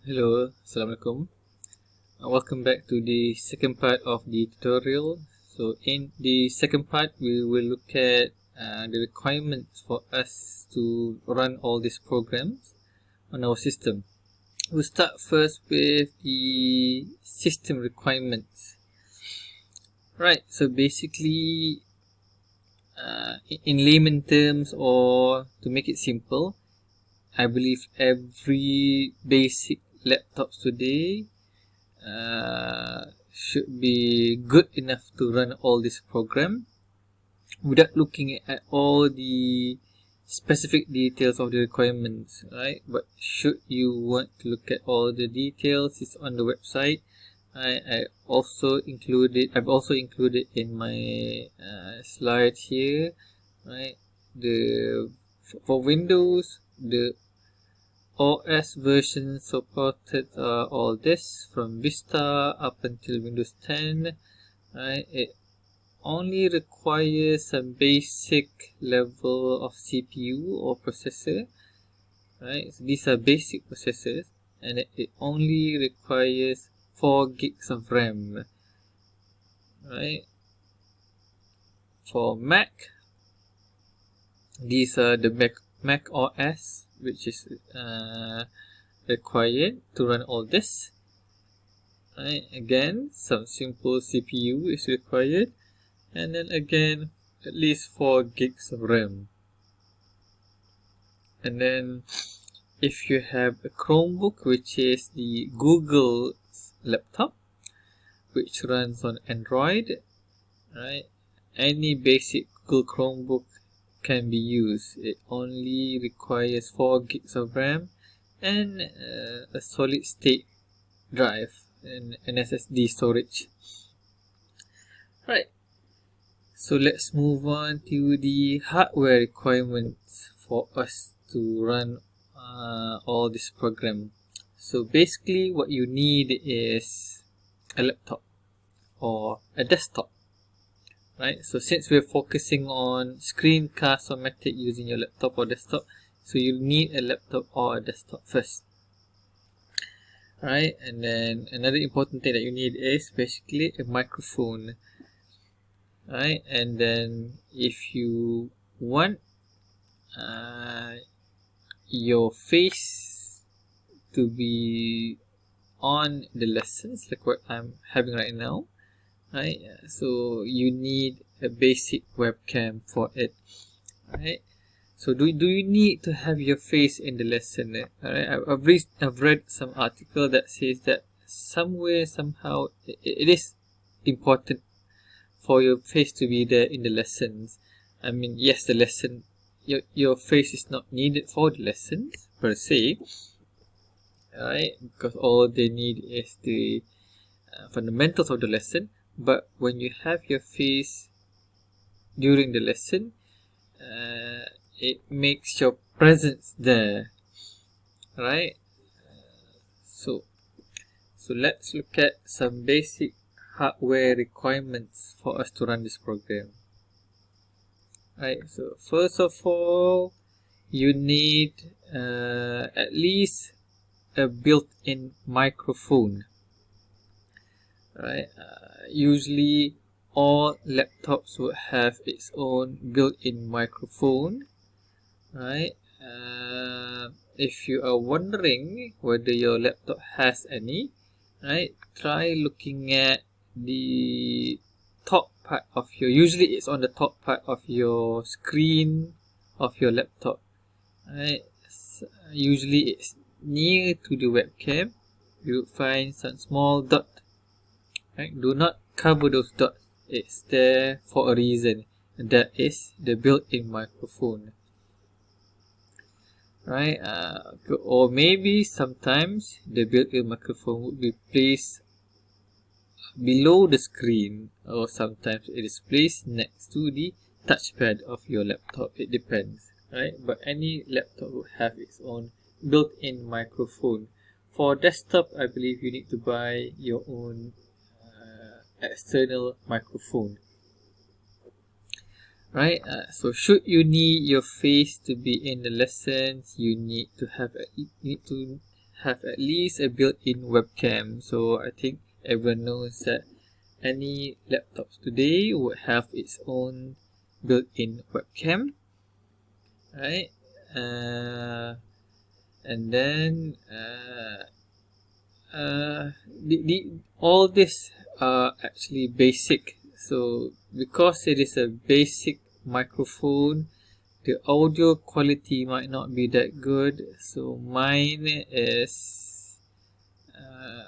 Hello, Assalamualaikum. Welcome back to the second part of the tutorial. So in the second part, we will look at the requirements for us to run all these programs on our system. We'll start first with the system requirements. Right, so basically, in layman terms, or to make it simple, I believe every basic laptops today should be good enough to run all this program without looking at all the specific details of the requirements, right? But should you want to look at all the details, it's on the website. I've also included in my slide here, right? For Windows, the OS versions supported are all this from Vista up until Windows 10. Right? It only requires some basic level of CPU or processor. Right? So these are basic processors, and it only requires 4 gigs of RAM. Right? For Mac, these are the Mac OS, which is required to run all this. Right, again, some simple CPU is required, and then again at least 4 gigs of RAM. And then if you have a Chromebook, which is the Google laptop, which runs on Android, right, any basic Google Chromebook can be used. It only requires 4 gigs of RAM and a solid state drive and an SSD storage. Right, so let's move on to the hardware requirements for us to run all this program. So basically what you need is a laptop or a desktop. Right, so since we're focusing on Screen-Cast-O-Matic using your laptop or desktop, so you need a laptop or a desktop first. Right, and then another important thing that you need is basically a microphone. Right, and then if you want your face to be on the lessons, like what I'm having right now, right, so you need a basic webcam for it. Right, so do you need to have your face in the lesson? Right, I've read some article that says that somehow it is important for your face to be there in the lessons. I mean, yes, the lesson, your face is not needed for the lessons per se, right, because all they need is the fundamentals of the lesson. But when you have your face during the lesson, it makes your presence there, right? So let's look at some basic hardware requirements for us to run this program. Right, so first of all, you need at least a built-in microphone. Right, usually all laptops will have its own built-in microphone. Right, if you are wondering whether your laptop has any, right, try looking at the top part of your, usually it's on the top part of your screen of your laptop. Right, usually it's near to the webcam. You'll find some small dot. Right, do not cover those dots. It's there for a reason, and that is the built-in microphone. Right, or maybe sometimes the built-in microphone would be placed below the screen, or sometimes it is placed next to the touchpad of your laptop. It depends, right? But any laptop will have its own built-in microphone. For desktop, I believe you need to buy your own external microphone. Right, so should you need your face to be in the lessons, you need to have at least a built-in webcam. So I think everyone knows that any laptops today would have its own built-in webcam, right? And then all this are actually basic. So because it is a basic microphone, the audio quality might not be that good. So mine is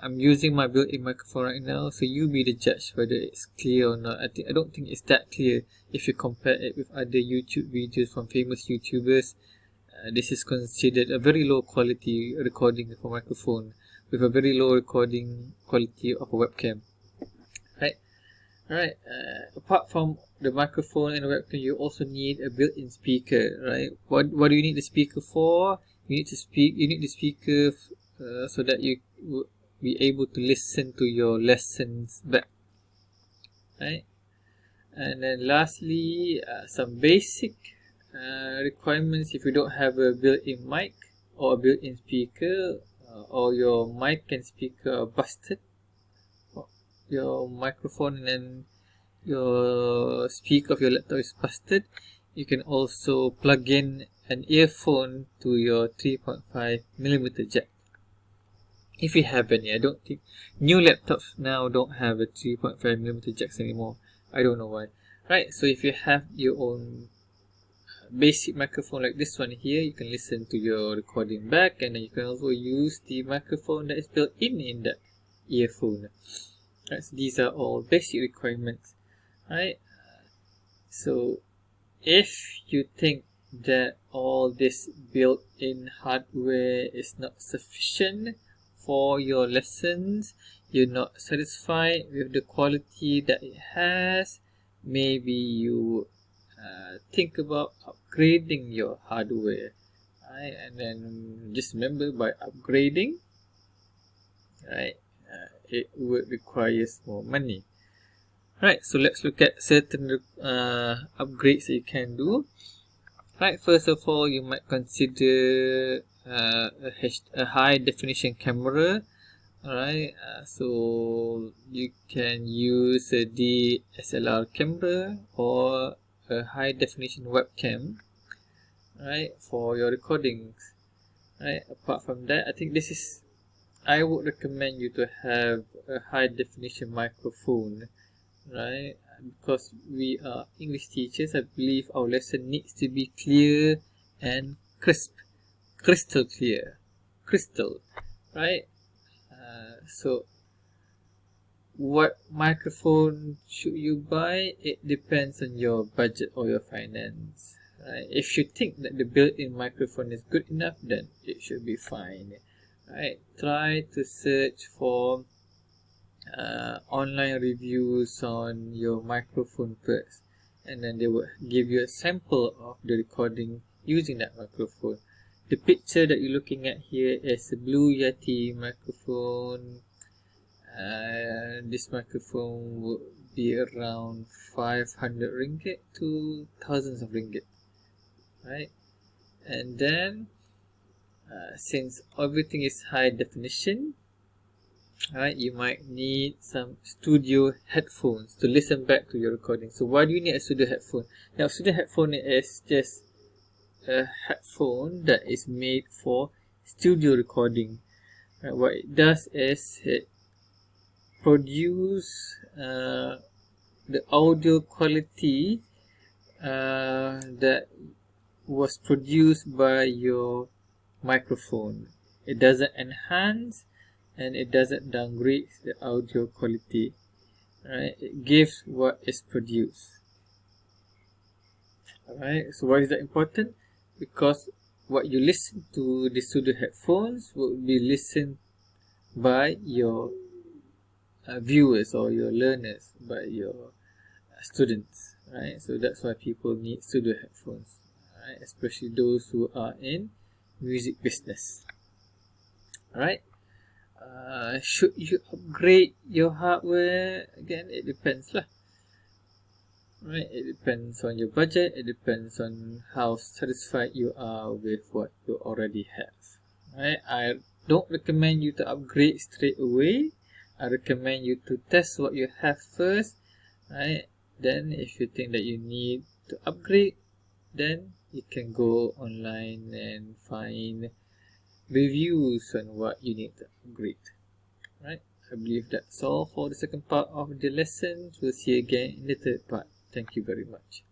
I'm using my built-in microphone right now, so you be the judge whether it's clear or not. I don't think it's that clear if you compare it with other YouTube videos from famous YouTubers. This is considered a very low quality recording of a microphone with a very low recording quality of a webcam, right? Alright, apart from the microphone and the webcam, you also need a built-in speaker, right? What do you need the speaker for? You need the speaker so that you will be able to listen to your lessons back, right? And then lastly, some basic requirements. If you don't have a built-in mic or a built-in speaker, or your mic and speaker are busted, your microphone and then your speaker of your laptop is busted, you can also plug in an earphone to your 3.5mm jack. If you have any, I don't think new laptops now don't have a 3.5mm jacks anymore. I don't know why. Right, so if you have your own basic microphone like this one here, you can listen to your recording back, and then you can also use the microphone that is built in that earphone. Right, so these are all basic requirements, right? So if you think that all this built-in hardware is not sufficient for your lessons, you're not satisfied with the quality that it has, maybe you think about upgrading your hardware, right? And then just remember, by upgrading, right, it would require more money. Right, so let's look at certain upgrades that you can do. Right, first of all, you might consider a high definition camera. Alright, so you can use a DSLR camera or a high definition webcam, right, for your recordings. Right, apart from that, I would recommend you to have a high definition microphone, right, because we are English teachers. I believe our lesson needs to be clear and crisp, crystal clear, right? So what microphone should you buy? It depends on your budget or your finance, right? If you think that the built-in microphone is good enough, then it should be fine, right? Try to search for online reviews on your microphone first, and then they will give you a sample of the recording using that microphone. The picture that you're looking at here is a Blue Yeti microphone. This microphone would be around 500 ringgit to thousands of ringgit, right? And then since everything is high definition, right, you might need some studio headphones to listen back to your recording. So why do you need a studio headphone? Now, studio headphone is just a headphone that is made for studio recording. Right, what it does is it produce the audio quality that was produced by your microphone. It doesn't enhance and it doesn't downgrade the audio quality, right? It gives what is produced. Alright, so why is that important? Because what you listen to the studio headphones will be listened by your viewers or your learners, by your students, right? So that's why people need studio headphones, right? Especially those who are in music business. Alright, should you upgrade your hardware? Again, it depends lah. Right, it depends on your budget. It depends on how satisfied you are with what you already have. Right, I don't recommend you to upgrade straight away. I recommend you to test what you have first, right? Then if you think that you need to upgrade, then you can go online and find reviews on what you need to upgrade, right? I believe that's all for the second part of the lesson. We'll see you again in the third part. Thank you very much.